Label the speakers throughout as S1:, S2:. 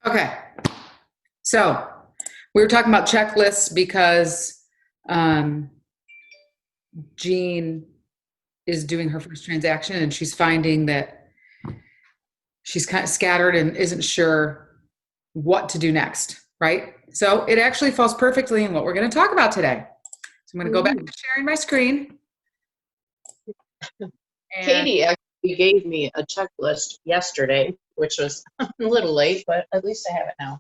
S1: Okay, so we were talking about checklists because Jean is doing her first transaction and she's finding that she's kind of scattered and isn't sure what to do next, right? So it actually falls perfectly in what we're going to talk about today. So I'm going to go back to sharing my screen.
S2: Katie actually gave me a checklist yesterday, which was a little late, but at least I have it now.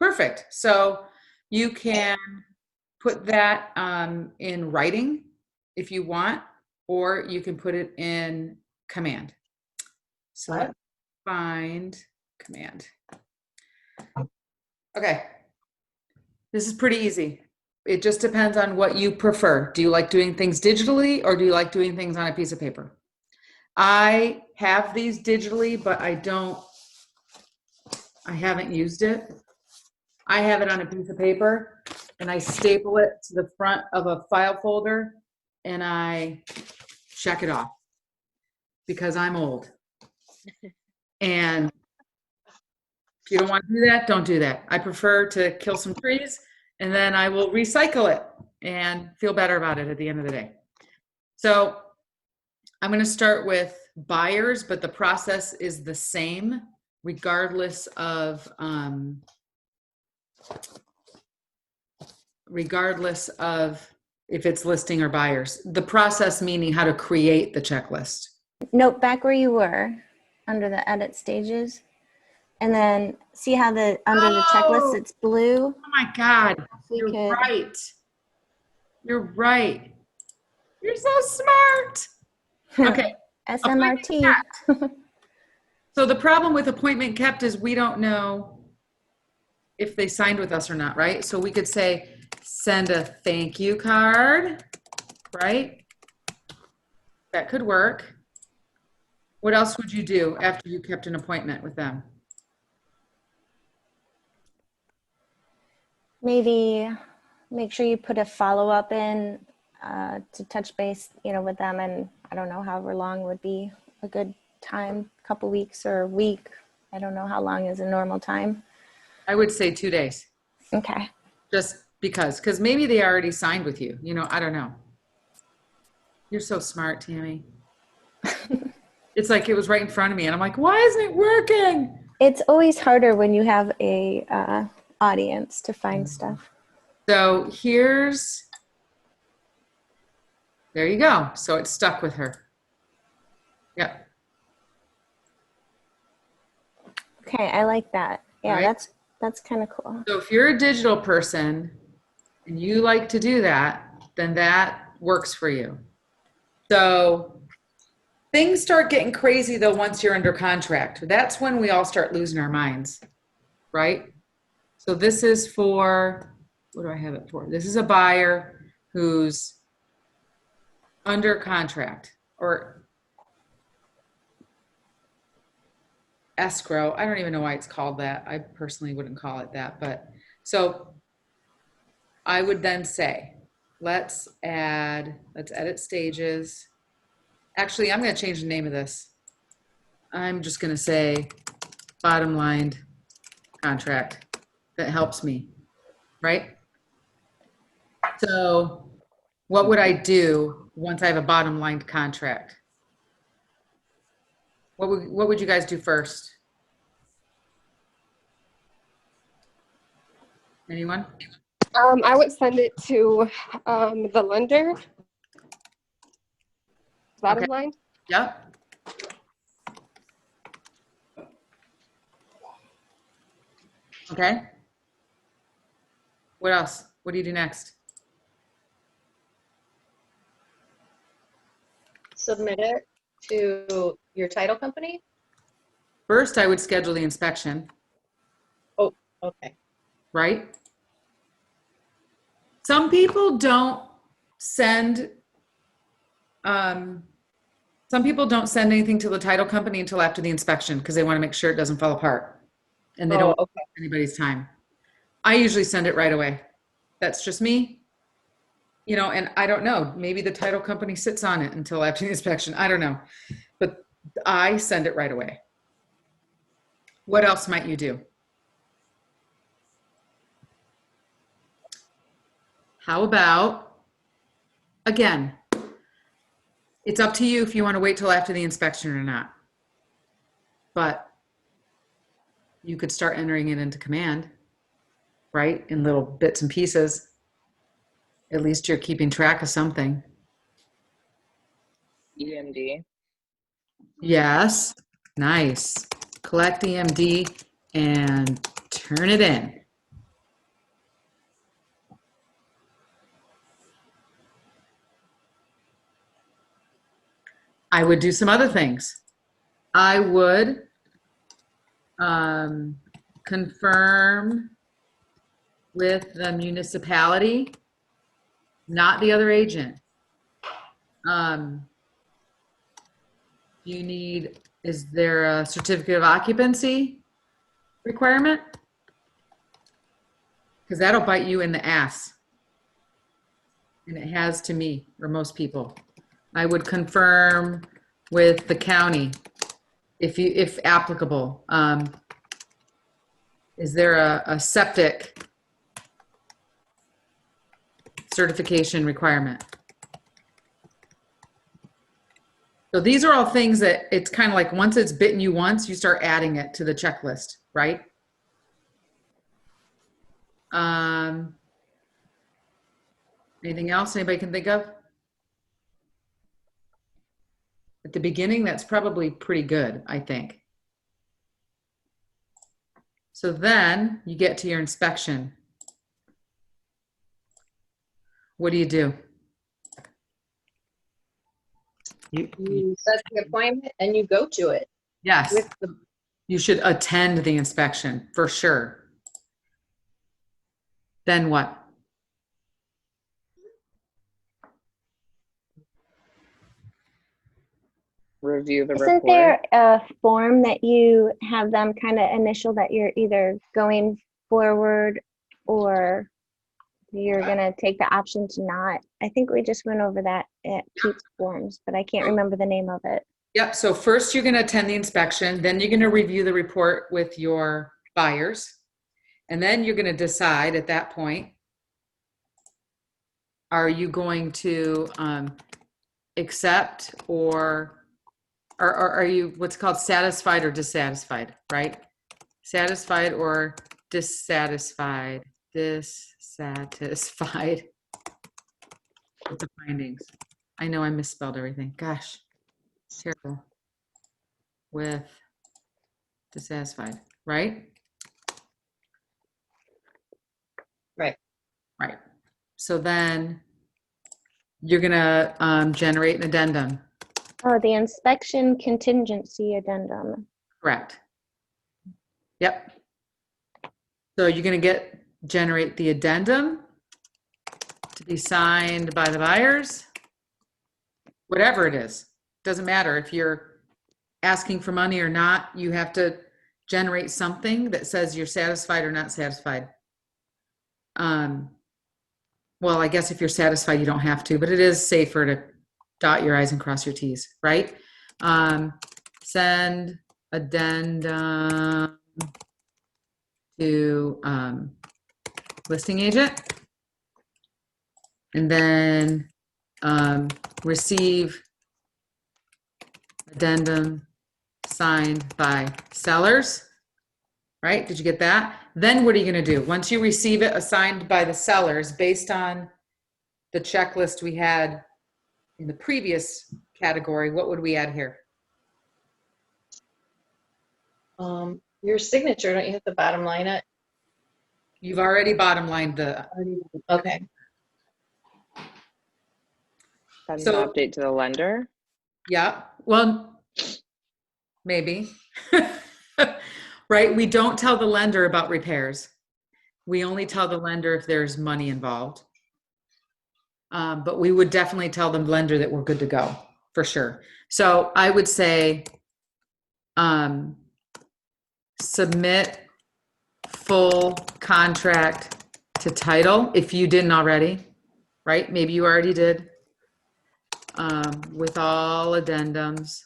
S1: Perfect. So you can put that in writing if you want, or you can put it in command. So let's find command. Okay. This is pretty easy. It just depends on what you prefer. Do you like doing things digitally or do you like doing things on a piece of paper? I have these digitally, but I haven't used it. I have it on a piece of paper and I staple it to the front of a file folder and I check it off because I'm old. And if you don't want to do that, don't do that. I prefer to kill some trees and then I will recycle it and feel better about it at the end of the day. So I'm going to start with buyers, but the process is the same regardless of if it's listing or buyers. The process meaning how to create the checklist.
S3: Note back where you were under the edit stages. And then see how under the checklist it's blue.
S1: Oh my God. You're right. You're right. You're so smart. Okay.
S3: SMRT.
S1: So the problem with appointment kept is we don't know if they signed with us or not, right? So we could say, send a thank you card, right? That could work. What else would you do after you kept an appointment with them?
S3: Maybe make sure you put a follow-up in to touch base, with them. And I don't know, however long would be a good time, a couple weeks or a week. I don't know how long is a normal time.
S1: I would say 2 days.
S3: Okay.
S1: Just because maybe they already signed with you. I don't know. You're so smart, Tammy. It's like it was right in front of me and I'm like, why isn't it working?
S3: It's always harder when you have a audience to find stuff.
S1: So there you go. So it's stuck with her. Yep.
S3: Okay, I like that. Yeah,
S1: right.
S3: that's kind of cool.
S1: So if you're a digital person and you like to do that, then that works for you. So things start getting crazy though once you're under contract. That's when we all start losing our minds, right? So this is for, what do I have it for? This is a buyer who's under contract or escrow. I don't even know why it's called that. I personally wouldn't call it that, but so I would then say, let's edit stages. Actually, I'm going to change the name of this. I'm just going to say bottom line contract. That helps me, right? So what would I do once I have a bottom line contract? What would you guys do first? Anyone?
S4: I would send it to the lender. Bottom line.
S1: Yep. Okay. What else? What do you do next?
S2: Submit it to your title company.
S1: First, I would schedule the inspection.
S2: Oh, okay.
S1: Right? Some people don't send anything to the title company until after the inspection because they want to make sure it doesn't fall apart and they don't waste anybody's time. I usually send it right away. That's just me. And I don't know, maybe the title company sits on it until after the inspection. I don't know, but I send it right away. What else might you do? how about, again, it's up to you if you want to wait till after the inspection or not. But you could start entering it into command, right? In little bits and pieces. At least you're keeping track of something.
S5: EMD.
S1: Yes, nice. Collect the EMD and turn it in. I would do some other things. I would confirm with the municipality, not the other agent. Is there a certificate of occupancy requirement? Because that'll bite you in the ass. And it has to me, or most people. I would confirm with the county, if applicable. Is there a septic certification requirement? So these are all things that it's kind of like once it's bitten you once, you start adding it to the checklist, right? Anything else anybody can think of? At the beginning, that's probably pretty good, I think. So then you get to your inspection. What do?
S2: You set the appointment and you go to it.
S1: Yes,
S2: With the,
S1: you should attend the inspection for sure. Then what?
S5: Review the
S3: Isn't
S5: report.
S3: there a form that you have them kind of initial that you're either going forward or you're going to take the option to not? I think we just went over that at Pete's forms, but I can't remember the name of it.
S1: Yep, so first you're going to attend the inspection, then you're going to review the report with your buyers, and then you're going to decide at that point, are you going to accept or are you what's called satisfied or dissatisfied, right? Satisfied or dissatisfied. Dissatisfied with the findings. I know I misspelled everything. Gosh, terrible. With dissatisfied, right?
S2: right.
S1: Right. So then you're gonna generate an addendum.
S3: Oh, the inspection contingency addendum.
S1: Correct. Yep. So you're gonna generate the addendum to be signed by the buyers. Whatever it is, doesn't matter if you're asking for money or not, you have to generate something that says you're satisfied or not satisfied. Well, I guess if you're satisfied, you don't have to, but it is safer to dot your I's and cross your T's, right? Send addendum to listing agent, and then receive addendum signed by sellers, right? Did you get that? Then what are you going to do? Once you receive it assigned by the sellers, based on the checklist we had in the previous category, what would we add here?
S2: Your signature, don't you have to bottom line it?
S1: You've already bottom lined the,
S2: Okay.
S5: Send
S1: So-
S5: an update to the lender.
S1: yeah, well, maybe. Right? We don't tell the lender about repairs. We only tell the lender if there's money involved. But we would definitely tell the lender that we're good to go, for sure. So I would say submit full contract to title if you didn't already, right? Maybe you already did. With all addendums.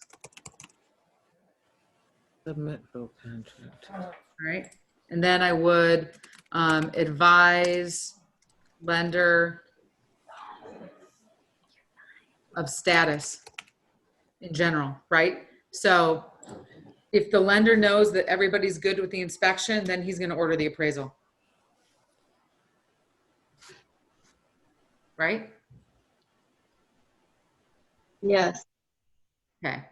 S6: Submit full contract.
S1: Right, and then I would advise lender of status in general, right? So if the lender knows that everybody's good with the inspection, then he's going to order the appraisal. Right?
S2: Yes.
S1: Okay.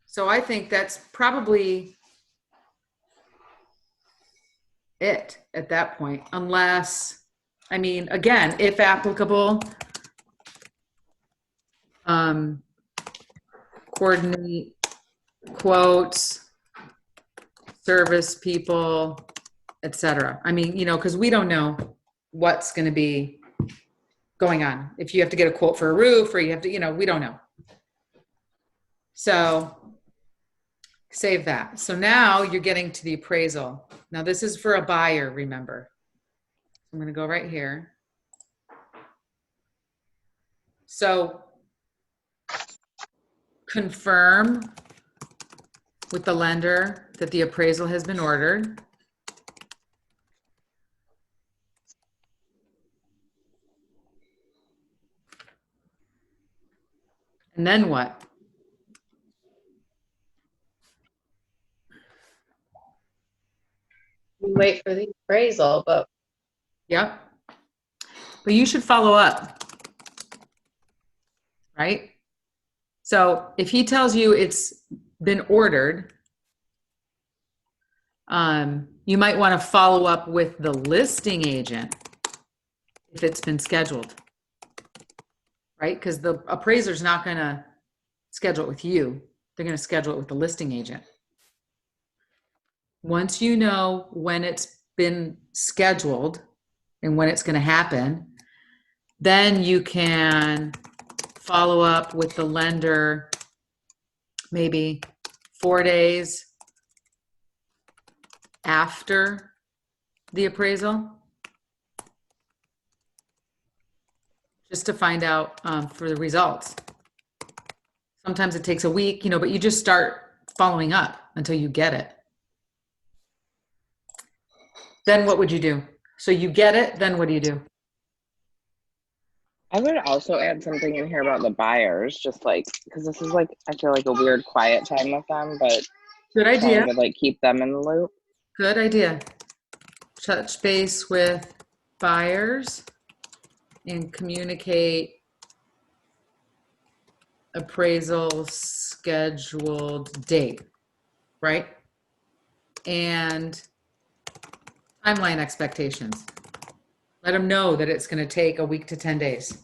S1: So I think that's probably it at that point, unless, I mean, again, if applicable, coordinate quotes, service people, etc. I mean, you know, because we don't know what's going to be going on. If you have to get a quote for a roof or you have to, you know, we don't know. So save that. So now you're getting to the appraisal. Now this is for a buyer, remember. I'm going to go right here. So confirm with the lender that the appraisal has been ordered. And then what?
S2: We wait for the appraisal, but
S1: Yep. But you should follow up, right? So if he tells you it's been ordered, you might want to follow up with the listing agent if it's been scheduled, right? Because the appraiser's not going to schedule it with you. They're going to schedule it with the listing agent. Once you know when it's been scheduled and when it's going to happen, then you can follow up with the lender maybe 4 days after the appraisal, just to find out for the results. Sometimes it takes a week, you know, but you just start following up until you get it. Then what would you do? So you get it, then what do you do?
S5: I would also add something in here about the buyers, just like, because this is like, I feel like a weird quiet time with them, but
S1: Good idea.
S5: trying to like keep them in the loop.
S1: Good idea. Touch base with buyers and communicate appraisal scheduled date, right? And timeline expectations. Let them know that it's going to take a week to 10 days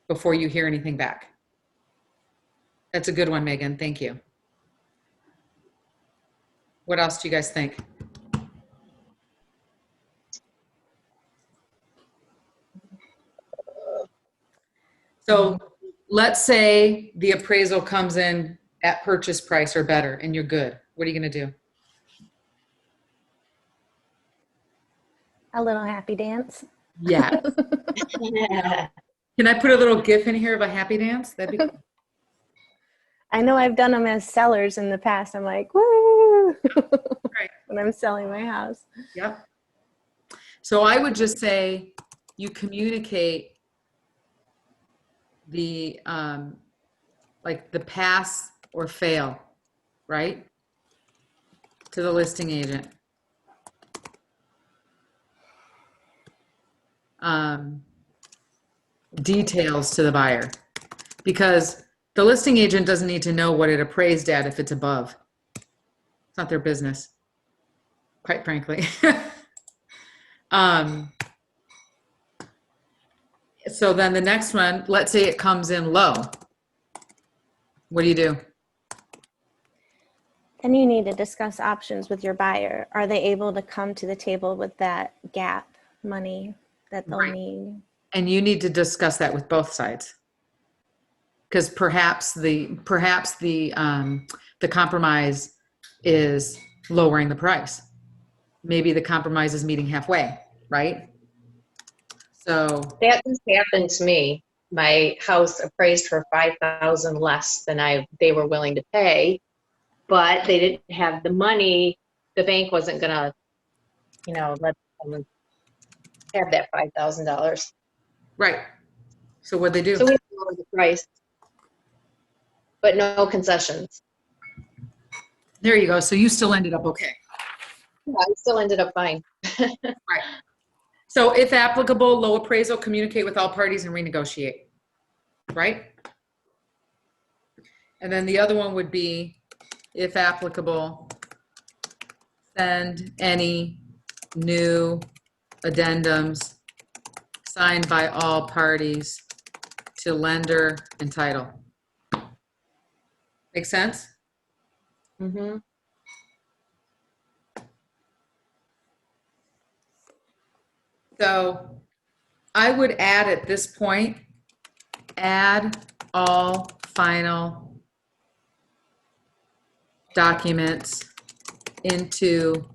S1: before you hear anything back. That's a good one, Megan. Thank you. What else do you guys think? So let's say the appraisal comes in at purchase price or better and you're good. What are you going to do?
S3: A little happy dance.
S1: Yeah. Can I put a little GIF in here of a happy dance? That'd be cool.
S3: I know I've done them as sellers in the past. I'm like, woo!
S1: Right.
S3: When I'm selling my house.
S1: Yep. So I would just say you communicate the like the pass or fail, right? To the listing agent. Details to the buyer, because the listing agent doesn't need to know what it appraised at if it's above. It's not their business, quite frankly. So then the next one, let's say it comes in low. What do you do?
S3: Then you need to discuss options with your buyer. Are they able to come to the table with that gap money that they'll
S1: Right.
S3: need?
S1: And you need to discuss that with both sides, because perhaps the compromise is lowering the price. Maybe the compromise is meeting halfway, right? So
S2: that just happened to me. My house appraised for $5,000 less than they were willing to pay, but they didn't have the money. The bank wasn't gonna, let them have that $5,000.
S1: Right. So what'd they do?
S2: So we lowered the price, but no concessions.
S1: There you go. So you still ended up okay.
S2: Yeah, I still ended up fine.
S1: Right. So if applicable, low appraisal, communicate with all parties and renegotiate. Right? And then the other one would be, if applicable, send any new addendums signed by all parties to lender and title. Make sense?
S2: Mm-hmm.
S1: So I would add at this point, add all final documents into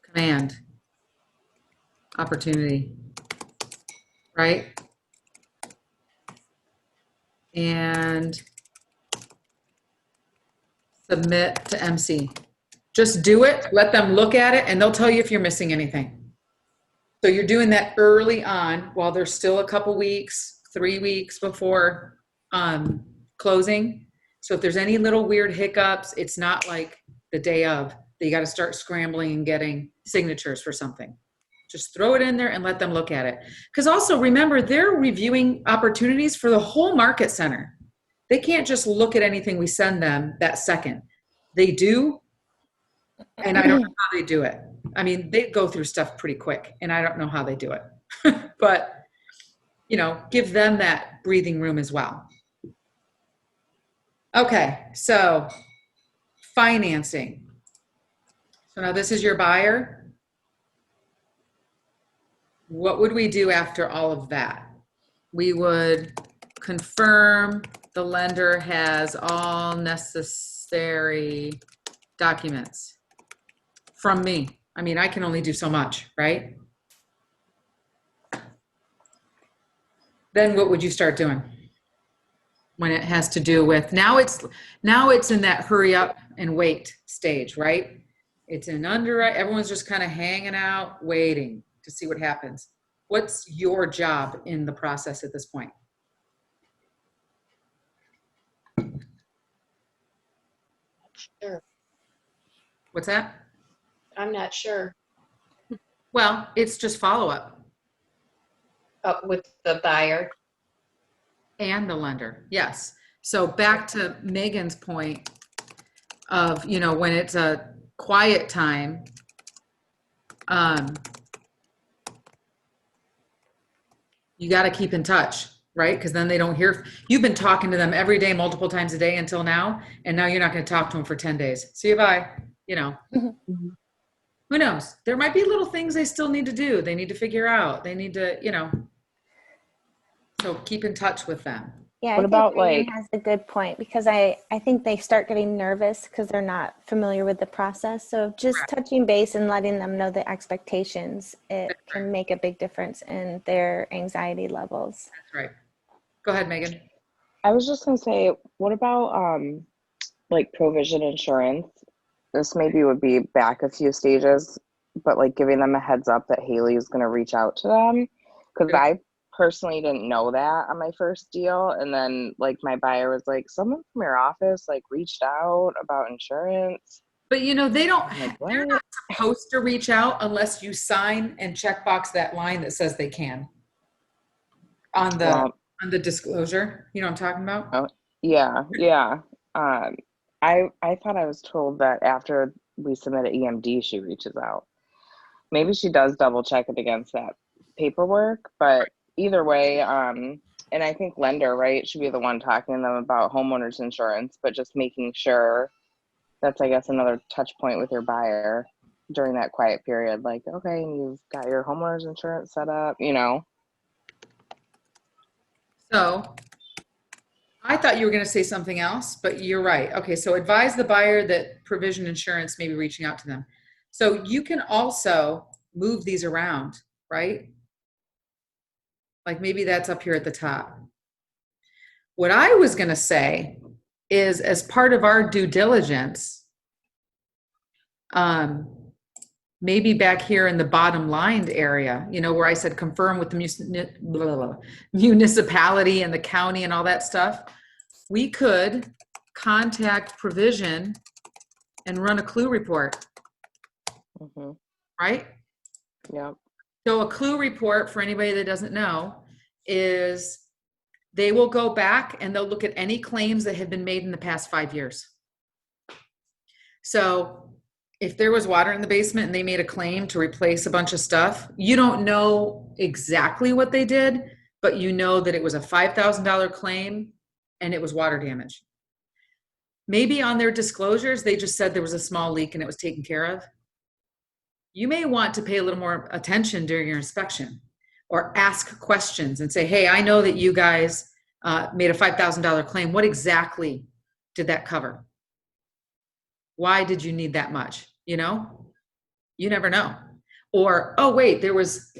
S1: command opportunity, right? And submit to MC. Just do it, let them look at it, and they'll tell you if you're missing anything. So you're doing that early on while there's still a couple weeks, 3 weeks before closing. So if there's any little weird hiccups, it's not like the day of that you got to start scrambling and getting signatures for something. Just throw it in there and let them look at it. Because also remember, they're reviewing opportunities for the whole market center. They can't just look at anything we send them that second. They do, and I don't know how they do it. I mean, they go through stuff pretty quick, and I don't know how they do it. But, you know, give them that breathing room as well. Okay, so financing. So now this is your buyer. What would we do after all of that? We would confirm the lender has all necessary documents from me. I mean, I can only do so much, right? Then what would you start doing? When it has to do with, now it's in that hurry up and wait stage, right? It's an underwrite, everyone's just kind of hanging out, waiting to see what happens. What's your job in the process at this point?
S2: Sure.
S1: What's that?
S2: I'm not sure.
S1: Well, it's just follow up.
S2: With the buyer.
S1: And the lender, yes. So back to Megan's point of, you know, when it's a quiet time, you got to keep in touch, right? Because then they don't hear. You've been talking to them every day, multiple times a day until now, and now you're not going to talk to them for 10 days. See you, bye. You know, who knows? There might be little things they still need to do. They need to figure out. They need to, you know. So keep in touch with them.
S3: Yeah,
S5: What
S3: I
S5: about,
S3: think Megan
S5: like-
S3: has a good point, because I think they start getting nervous because they're not familiar with the process. So just touching base and letting them know the expectations, it can make a big difference in their anxiety levels.
S1: That's right. Go ahead, Megan.
S5: I was just gonna say, what about like provision insurance? This maybe would be back a few stages, but like giving them a heads up that Haley is gonna reach out to them, because I personally didn't know that on my first deal, and then like my buyer was like, someone from your office like reached out about insurance.
S1: But you know, they don't,
S5: I'm like,
S1: they're
S5: what?
S1: not supposed to reach out unless you sign and checkbox that line that says they can on the disclosure. You know what I'm talking about?
S5: Oh, yeah. I thought I was told that after we submit an EMD, she reaches out. Maybe she does double check it against that paperwork, but either way, and I think lender, right, should be the one talking to them about homeowners insurance, but just making sure that's, I guess, another touch point with your buyer during that quiet period. Like, okay, you've got your homeowners insurance set up, you know.
S1: So I thought you were going to say something else, but you're right. Okay, so advise the buyer that provision insurance may be reaching out to them. So you can also move these around, right? Like maybe that's up here at the top. What I was going to say is, as part of our due diligence, maybe back here in the bottom lined area, you know, where I said confirm with the municipality and the county and all that stuff, we could contact Provision and run a clue report,
S5: Mhm.
S1: right?
S5: Yep.
S1: So a clue report, for anybody that doesn't know, is they will go back and they'll look at any claims that have been made in the past 5 years. So if there was water in the basement and they made a claim to replace a bunch of stuff, you don't know exactly what they did, but you know that it was a $5,000 claim and it was water damage. Maybe on their disclosures, they just said there was a small leak and it was taken care of. You may want to pay a little more attention during your inspection or ask questions and say, hey, I know that you guys made a $5,000 claim. What exactly did that cover? Why did you need that much? You know, you never know. Or, oh, wait, there was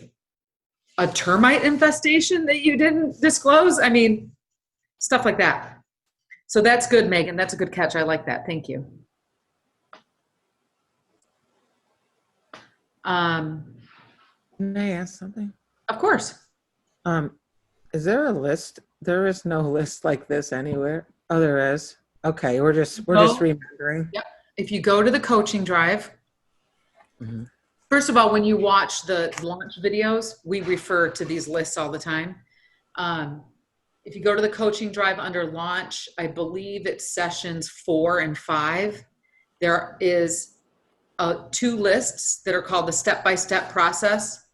S1: a termite infestation that you didn't disclose. I mean, stuff like that. So that's good, Megan. That's a good catch. I like that. Thank you.
S6: Can I ask something?
S1: Of course.
S6: Is there a list? There is no list like this anywhere. Oh, there is. Okay, we're just
S1: No.
S6: remembering.
S1: Yep. If you go to the coaching drive,
S6: Mhm.
S1: first of all, when you watch the launch videos, we refer to these lists all the time. If you go to the coaching drive under launch, I believe it's sessions 4 and 5. There is 2 lists that are called the step-by-step process,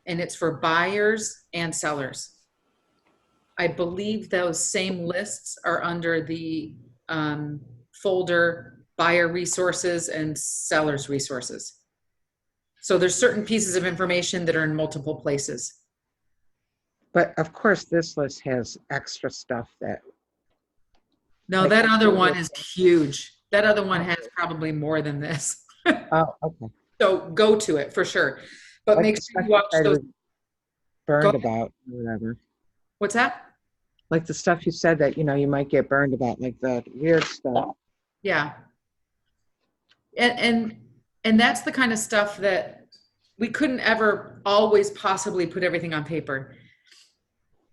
S1: and it's for buyers and sellers. I believe those same lists are under the folder buyer resources and sellers resources. So there's certain pieces of information that are in multiple places.
S6: But of course, this list has extra stuff that.
S1: No,
S6: Like
S1: that other
S6: computer
S1: one is huge. That other one has probably more than this.
S6: Oh, okay.
S1: So go to it for sure. But
S6: Like
S1: make
S6: the
S1: sure
S6: stuff
S1: you watch
S6: said
S1: those.
S6: was burned
S1: Go-
S6: about, or whatever.
S1: What's that?
S6: Like the stuff you said that, you might get burned about, like the weird stuff.
S1: Yeah. And that's the kind of stuff that we couldn't ever always possibly put everything on paper,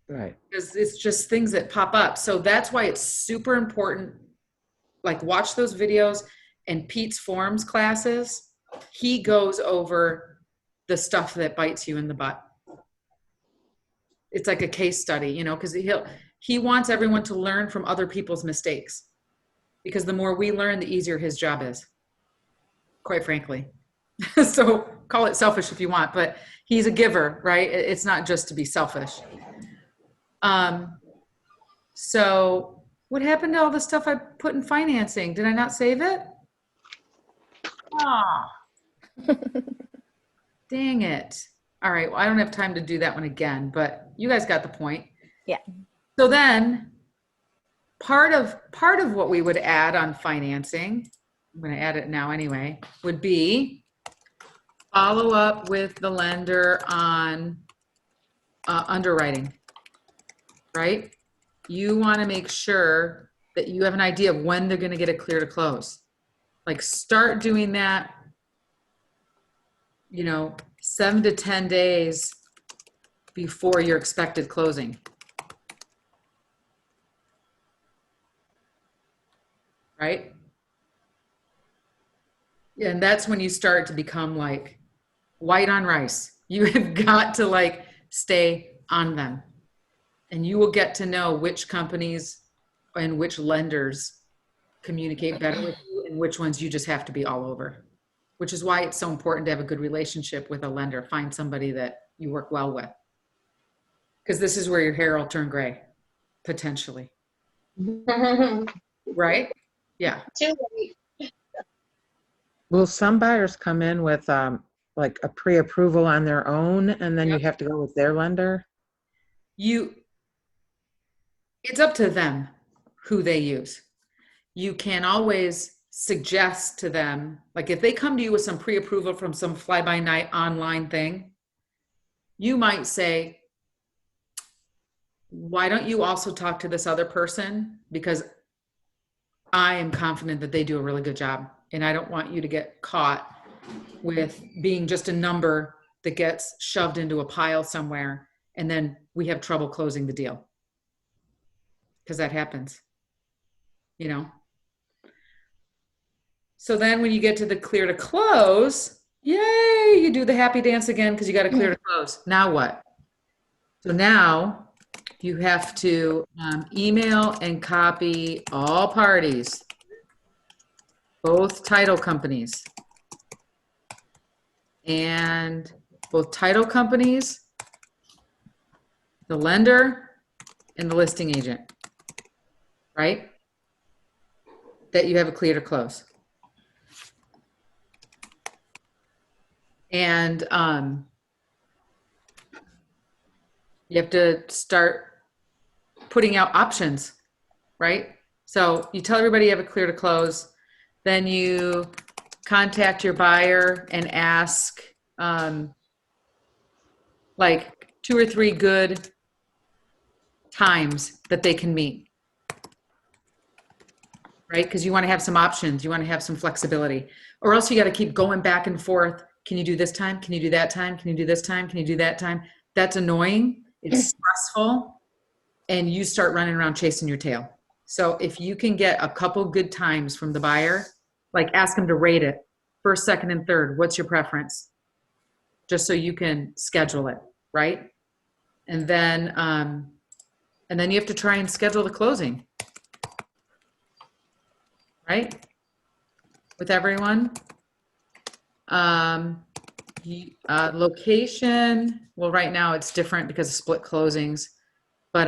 S6: Right.
S1: because it's just things that pop up. So that's why it's super important. Like, watch those videos. And Pete's forms classes, he goes over the stuff that bites you in the butt. It's like a case study, because he wants everyone to learn from other people's mistakes, because the more we learn, the easier his job is, quite frankly. So call it selfish if you want, but he's a giver, right? It's not just to be selfish. So what happened to all the stuff I put in financing? Did I not save it? Ah, dang it. All right, well, I don't have time to do that one again, but you guys got the point.
S3: Yeah.
S1: So then part of what we would add on financing, I'm going to add it now anyway, would be follow up with the lender on underwriting, right? You want to make sure that you have an idea of when they're going to get it clear to close. Like, start doing that, 7 to 10 days before your expected closing. Right? And that's when you start to become like white on rice. You have got to stay on them. And you will get to know which companies and which lenders communicate better with you and which ones you just have to be all over. Which is why it's so important to have a good relationship with a lender. Find somebody that you work well with. Because this is where your hair will turn gray, potentially. Right? Yeah.
S2: Too late.
S6: Will some buyers come in with like a pre-approval on their own, and then
S1: Yep.
S6: you have to go with their lender?
S1: It's up to them who they use. You can always suggest to them, like if they come to you with some pre-approval from some fly-by-night online thing, you might say, why don't you also talk to this other person? Because I am confident that they do a really good job, and I don't want you to get caught with being just a number that gets shoved into a pile somewhere, and then we have trouble closing the deal. Because that happens, you know? So then when you get to the clear to close, yay, you do the happy dance again because you got to clear to close. Now what? So now you have to email and copy all parties, both title companies, and both title companies, the lender, and the listing agent, right? That you have a clear to close. And you have to start putting out options, right? So you tell everybody you have a clear to close, then you contact your buyer and ask like 2 or 3 good times that they can meet, right? Because you want to have some options, you want to have some flexibility, or else you got to keep going back and forth. Can you do this time? Can you do that time? Can you do this time? Can you do that time? That's annoying. It's stressful. And you start running around chasing your tail. So if you can get a couple good times from the buyer, like ask them to rate it first, second, and third. What's your preference? Just so you can schedule it, right? And then you have to try and schedule the closing, right? With everyone. Location, well, right now it's different because of split closings, but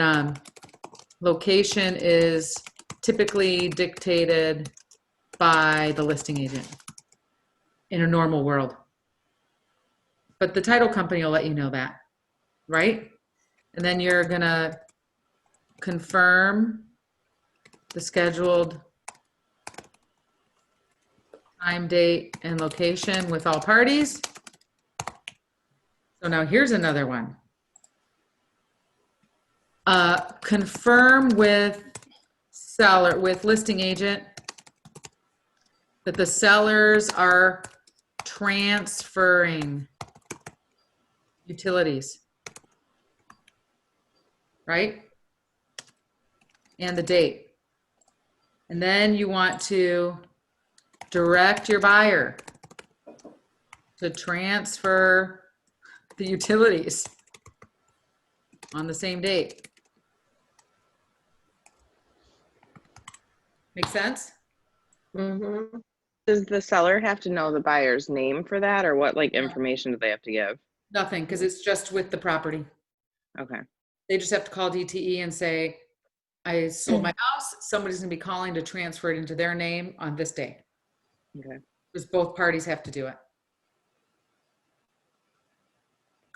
S1: location is typically dictated by the listing agent in a normal world. But the title company will let you know that, right? And then you're gonna confirm the scheduled time, date, and location with all parties. So now here's another one. Confirm with seller, with listing agent, that the sellers are transferring utilities, right? And the date. And then you want to direct your buyer to transfer the utilities on the same date. Make sense?
S2: Mm-hmm.
S5: Does the seller have to know the buyer's name for that, or what like information do they have to give?
S1: Nothing, because it's just with the property.
S5: Okay.
S1: They just have to call DTE and say, I sold my house. Somebody's gonna be calling to transfer it into their name on this day.
S5: Okay.
S1: Because both parties have to do it.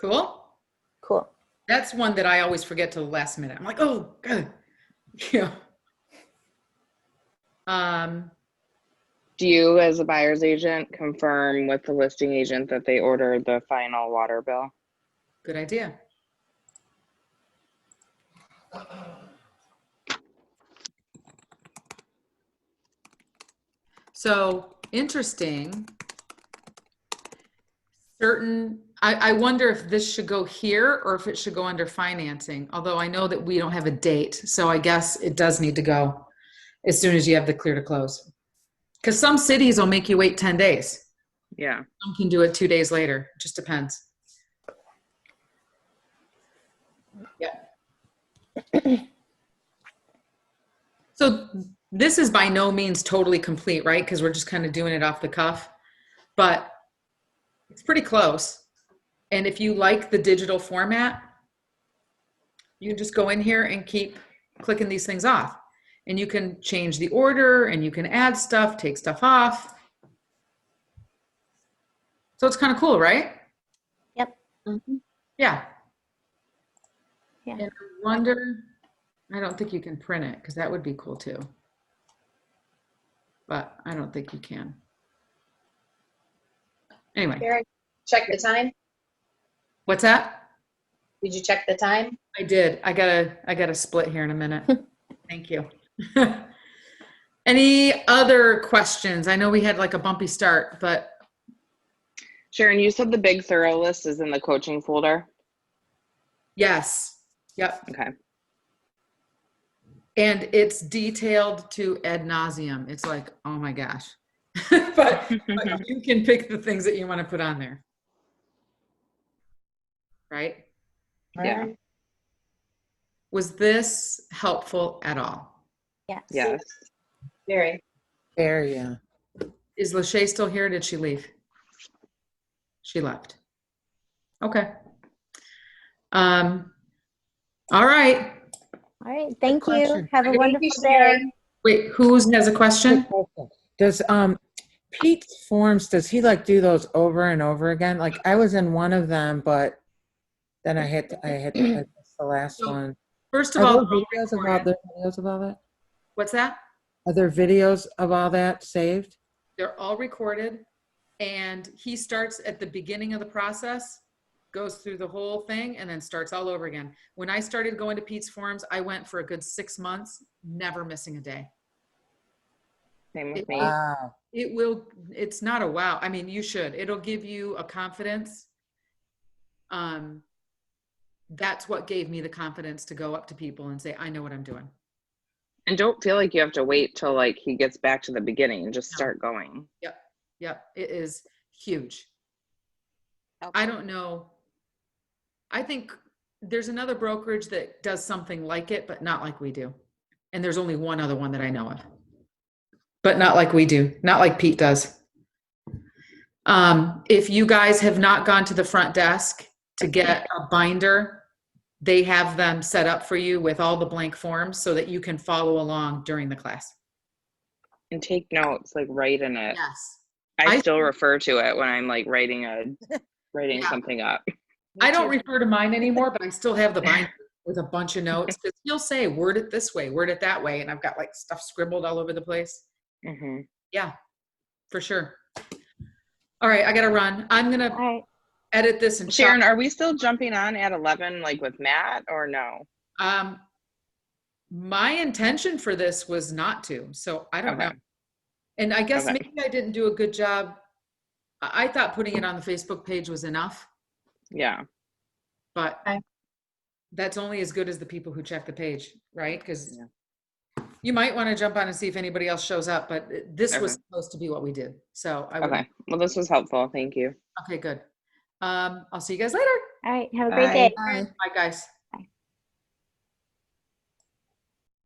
S1: Cool?
S3: Cool.
S1: That's one that I always forget till the last minute. I'm like, oh, good. Yeah.
S5: Do you, as a buyer's agent, confirm with the listing agent that they ordered the final water bill?
S1: Good idea. So interesting. I wonder if this should go here or if it should go under financing, although I know that we don't have a date. So I guess it does need to go as soon as you have the clear to close. Because some cities will make you wait 10 days.
S5: Yeah.
S1: Some can do it 2 days later. It just depends. Yeah. So this is by no means totally complete, right? Because we're just kind of doing it off the cuff, but it's pretty close. And if you like the digital format, you can just go in here and keep clicking these things off. And you can change the order and you can add stuff, take stuff off. So it's kind of cool, right?
S3: Yep.
S2: Mm-hmm.
S1: Yeah.
S3: Yeah.
S1: And I wonder, I don't think you can print it because that would be cool too. But I don't think you can. Anyway.
S2: Eric, check the time.
S1: What's that?
S2: Did you check the time?
S1: I did. I gotta split here in a minute. Thank you. Any other questions? I know we had like a bumpy start, but
S5: Sharon, you said the big thorough list is in the coaching folder.
S1: Yes. Yep.
S5: Okay.
S1: And it's detailed to ad nauseum. It's like, oh my gosh. but you can pick the things that you want to put on there. Right?
S5: Yeah.
S1: Was this helpful at all?
S3: Yes.
S5: Yes.
S2: Very.
S6: There, yeah.
S1: Is Lachey still here? Or did she leave? She left. Okay. All right.
S3: All right. Thank you.
S6: question.
S3: Have a
S2: Thank you,
S3: wonderful day.
S2: Sharon.
S1: Wait, who has a question?
S6: Does Pete's forms, does he like do those over and over again? Like I was in one of them, but then I missed the last
S1: So,
S6: one.
S1: First of
S6: Are
S1: all,
S6: there videos of all, there videos of all that?
S1: what's that?
S6: Are there videos of all that saved?
S1: They're all recorded, and he starts at the beginning of the process, goes through the whole thing, and then starts all over again. When I started going to Pete's Forums, I went for a good 6 months, never missing a day.
S5: Same with
S1: It,
S5: me.
S6: Wow.
S1: it's not a wow. I mean, you should. It'll give you a confidence. That's what gave me the confidence to go up to people and say, I know what I'm doing.
S5: And don't feel like you have to wait till like he gets back to the beginning and just
S1: No.
S5: start going.
S1: Yep, it is huge. I don't know. I think there's another brokerage that does something like it, but not like we do. And there's only one other one that I know of. But not like we do, not like Pete does. If you guys have not gone to the front desk to get a binder, they have them set up for you with all the blank forms so that you can follow along during the class.
S5: And take notes, like write in it.
S1: Yes.
S5: I still refer to it when I'm like writing
S1: Yeah.
S5: something up.
S1: I don't refer to mine anymore, but I still have the binder with a bunch of notes because he'll say, word it this way, word it that way. And I've got like stuff scribbled all over the place.
S5: Mm-hmm.
S1: Yeah, for sure. All right, I got to run. I'm going
S3: All
S1: to
S3: right.
S1: edit this and
S5: Sharon, are we still jumping on at 11 like with Matt or no?
S1: My intention for this was not to, so I don't
S5: Okay.
S1: know. And I guess
S5: Okay.
S1: maybe I didn't do a good job. I thought putting it on the Facebook page was enough,
S5: Yeah.
S1: but
S2: Okay.
S1: that's only as good as the people who check the page, right? Because
S5: Yeah.
S1: you might want to jump on and see if anybody else shows up, but this was
S5: Okay.
S1: supposed to be what we did. So I would.
S5: Okay. Well, this was helpful. Thank you.
S1: Okay, good. I'll see you guys later.
S3: All right. Have a great
S5: Bye.
S3: day.
S6: Bye.
S1: Bye, guys.